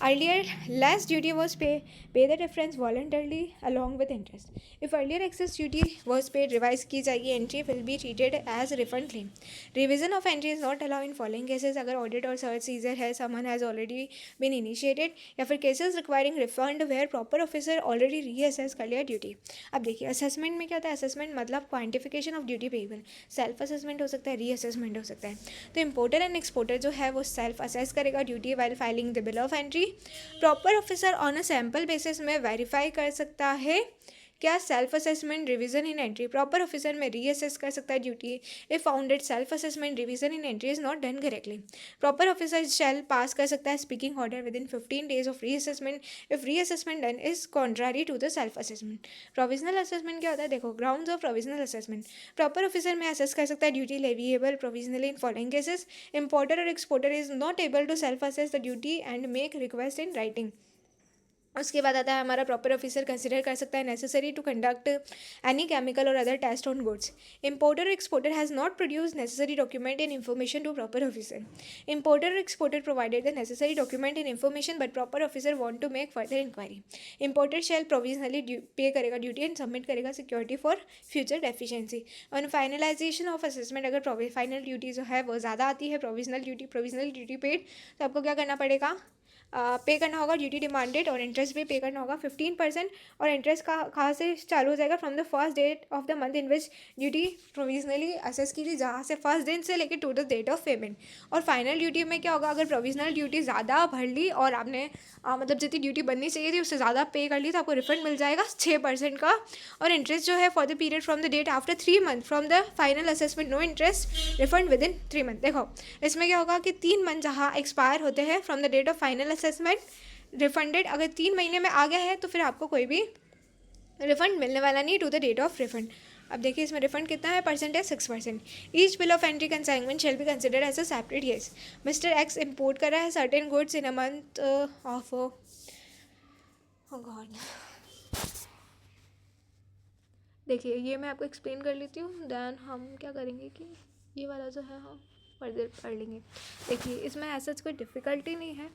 earlier less duty was pay the difference voluntarily along with interest. If earlier excess duty was paid revise की जाएगी, entry will be treated as refund claim. Revision of entry is not allow in following cases, अगर audit और search seizure है, summon has already been initiated, या फिर cases requiring refund where proper officer already reassess कर लिया duty. अब देखिए assessment में क्या होता है, असेसमेंट मतलब quantification of duty payable. Self assessment हो सकता है, रीअसेसमेंट हो सकता है। तो इंपोर्टर एंड एक्सपोर्टर जो है वो सेल्फ असेस करेगा duty while filing the bill of entry. Proper officer on a sample basis में वेरीफाई कर सकता है क्या self assessment revision in entry. Proper officer में रीअसेस कर सकता है duty if founded self assessment revision in entry is not done correctly. Proper officer shall pass कर सकता है speaking order within 15 days of reassessment if reassessment done is contrary to the self assessment. Provisional assessment क्या होता है, देखो grounds of provisional assessment. Proper officer may assess कर सकता है duty leviable provisionally in following cases. Importer और exporter is not able to self assess the duty and make request in writing. उसके बाद आता है हमारा प्रॉपर ऑफिसर कंसिडर कर सकता है necessary to conduct any chemical और other test on goods. Importer और exporter has not produce necessary document in information to proper officer. Importer और exporter provided the necessary document in information but proper officer want to make further inquiry. Importer shall provisionally pay करेगा duty and submit करेगा security for future deficiency. On finalisation of assessment अगर final duty जो है वो ज़्यादा आती है, provisional duty paid, तो आपको क्या करना पड़ेगा, पे करना होगा ड्यूटी डिमांडेड और इंटरेस्ट भी पे करना होगा 15%। और इंटरेस्ट कहाँ से चालू हो जाएगा, from the first date of the month in which duty provisionally assess की थी, जहाँ से फर्स्ट दिन से लेकर to the date of payment. और फाइनल ड्यूटी में क्या होगा, अगर प्रोविजनल ड्यूटी ज़्यादा भर ली और आपने मतलब जितनी ड्यूटी बननी चाहिए थी उससे ज़्यादा पे कर ली, तो आपको रिफंड मिल जाएगा 6% का। और इंटरेस्ट जो है for the period from the date after 3 months from the final assessment no interest refund within 3 months। देखो इसमें क्या होगा कि 3 month जहाँ एक्सपायर होते हैं from the date of final assessment refunded, अगर 3 महीने में आ गया है तो फिर आपको कोई भी रिफंड मिलने वाला नहीं to the date of refund. अब देखिए इसमें रिफंड कितना है, percentage 6%। Each bill of entry consignment shall be considered as a separate case. Mister X import कर रहा है certain goods in a month of God. देखिए ये मैं आपको एक्सप्लेन कर लेती हूँ, देन हम क्या करेंगे कि ये वाला जो है हम फर्दर पढ़ लेंगे। देखिए इसमें ऐसा कोई डिफ़िकल्टी नहीं है,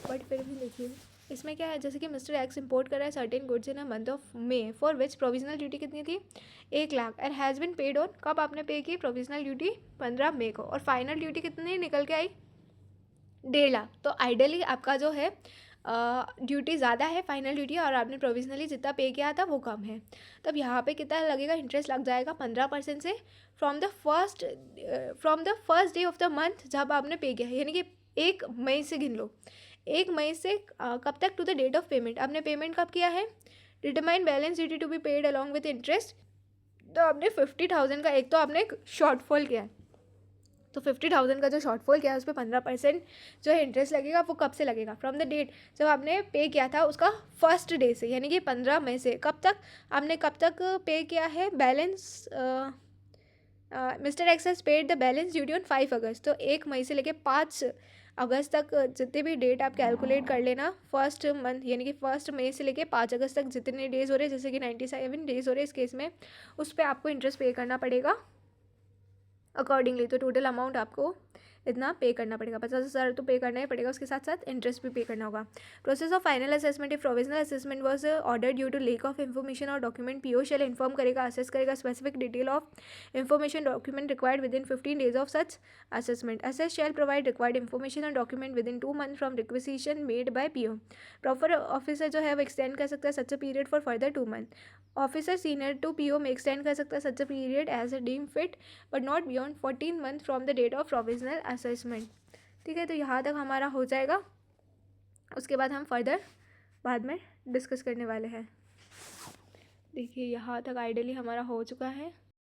बट फिर भी देखिए इसमें क्या है, जैसे कि मिस्टर एक्स इंपोर्ट कर रहा है certain goods in a month of May for which provisional duty कितनी थी, 1 lakh, and has been paid on, कब आपने पे की, प्रोविजनल ड्यूटी 15 मई को, और फाइनल ड्यूटी कितनी निकल के आई, 1.5 लाख। तो आइडियली आपका जो है ड्यूटी ज़्यादा है फाइनल ड्यूटी, और आपने प्रोविजनली जितना पे किया था वो कम है। तब यहाँ पे कितना लगेगा, इंटरेस्ट लग जाएगा 15% से from the first day of the month जब आपने पे किया है, यानी कि 1 मई से गिन लो। 1 मई से कब तक, to the date of payment. आपने पेमेंट कब किया है, determine balance duty to be paid along with interest. तो आपने 50,000 का एक तो आपने एक शॉर्टफॉल किया है, तो 50,000 का जो शॉर्टफॉल किया है उस पर 15% जो है इंटरेस्ट लगेगा। वो कब से लगेगा, फ्रॉम द डेट जब आपने पे किया था उसका फर्स्ट डे से, यानी कि 15 मई से। कब तक आपने पे किया है balance, mister x has paid the balance duty on 5 अगस्त। तो 1 मई से लेके 5 अगस्त तक जितने भी डेट आप कैलकुलेट कर लेना, फर्स्ट मंथ यानी कि 1 मई से लेके 5 अगस्त तक जितने डेज़ हो रहे हैं, जैसे कि 97 डेज़ हो रहे हैं इस केस में, उस पर आपको इंटरेस्ट पे करना पड़ेगा अकॉर्डिंगली। तो टोटल अमाउंट आपको इतना पे करना पड़ेगा, 50,000 तो पे करना ही पड़ेगा, उसके साथ साथ इंटरेस्ट भी पे करना होगा। Process of final assessment, if provisional assessment was order due to lack of information और डॉक्यूमेंट, पीओ शेल इन्फॉर्म करेगा, असेस करेगा specific detail of information document required within 15 days of such assessment. Assessee shall provide required information और document within 2 months from requisition made by PO. Proper officer जो है वो extend कर सकता है such a period for further 2 months। Officer senior to PO may extend कर सकता है such a period as a deem fit but not beyond 14 months from the date of provisional assessment. ठीक है, तो यहाँ तक हमारा हो जाएगा, उसके बाद हम फर्दर बाद में डिस्कस करने वाले हैं। देखिए यहाँ तक आइडियली हमारा हो चुका है।